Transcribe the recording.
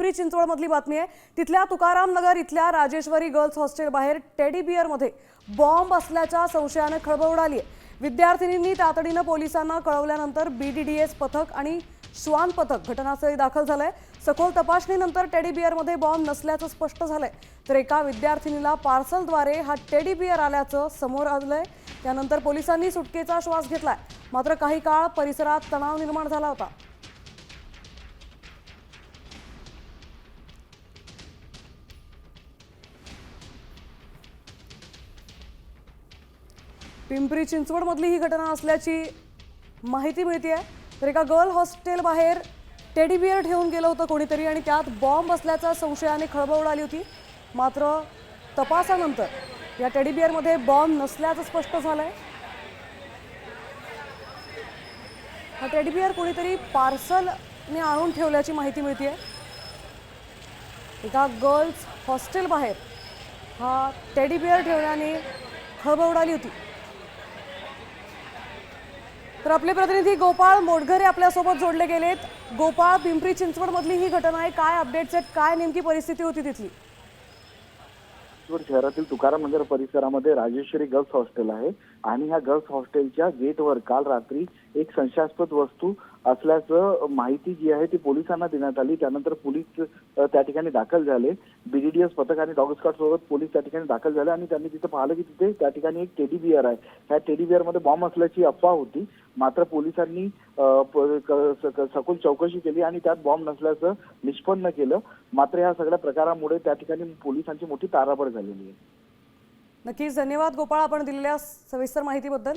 पिंपरी चिंचवड मधली बातमी आहे। तिथल्या तुकाराम नगर इथल्या राजेश्वरी गर्ल्स हॉस्टेल बाहेर टेडी बियर मध्ये बॉम्ब असल्याच्या संशयाने खळबळ उडाली आहे। विद्यार्थिनींनी तातडीने पोलिसांना कळवल्यानंतर बीडीडीएस पथक आणि श्वान पथक घटनास्थळी दाखल झालंय। सखोल तपासणीनंतर टेडी बियर मध्ये बॉम्ब नसल्याचं स्पष्ट झालंय। तर एका विद्यार्थिनीला पार्सलद्वारे हा टेडी बियर आल्याचं समोर आलंय। त्यानंतर पोलिसांनी सुटकेचा श्वास घेतलाय। मात्र काही काळ परिसरात तणाव निर्माण झाला होता। पिंपरी चिंचवड मधली ही घटना असल्याची माहिती मिळते। तर एका गर्ल हॉस्टेल बाहेर टेडी बियर ठेवून गेलं होतं कोणीतरी आणि त्यात बॉम्ब असल्याच्या संशयाने खळबळ उडाली होती। मात्र तपासानंतर या टेडी बियर मध्ये बॉम्ब नसल्याचं स्पष्ट झालंय। हा टेडी बियर कोणीतरी पार्सलने आणून ठेवल्याची माहिती मिळते। एका गर्ल्स हॉस्टेल बाहेर हा टेडी बियर ठेवल्याने खळबळ उडाली होती। तर आपले प्रतिनिधी गोपाळ मोटघरे आपल्यासोबत जोडले गेलेत। गोपाळ, पिंपरी चिंचवड मधली ही घटना आहे, काय अपडेट्स आहेत, काय नेमकी परिस्थिती होती तिथली? शहरातील तुकाराम नगर परिसरामध्ये राजेश्वरी गर्ल्स हॉस्टेल आहे आणि ह्या गर्ल्स हॉस्टेलच्या गेटवर काल रात्री एक संशयास्पद वस्तू असल्याचं माहिती जी आहे ती पोलिसांना देण्यात आली। त्यानंतर पोलीस त्या ठिकाणी दाखल झाले। बीडीडीएस पथक आणि डॉग स्क्वॉड सोबत पोलीस त्या ठिकाणी दाखल झाले आणि त्यांनी तिथे पाहिलं की तिथे त्या ठिकाणी एक टेडी बियर आहे। ह्या टेडी बियर मध्ये बॉम्ब असल्याची अफवा होती। मात्र पोलिसांनी सखोल चौकशी केली आणि त्यात बॉम्ब नसल्याचं निष्पन्न केलं। मात्र या सगळ्या प्रकारामुळे त्या ठिकाणी पोलिसांची मोठी तारांबळ झालेली आहे। नक्कीच धन्यवाद गोपाळ, आपण दिलेल्या सविस्तर माहितीबद्दल।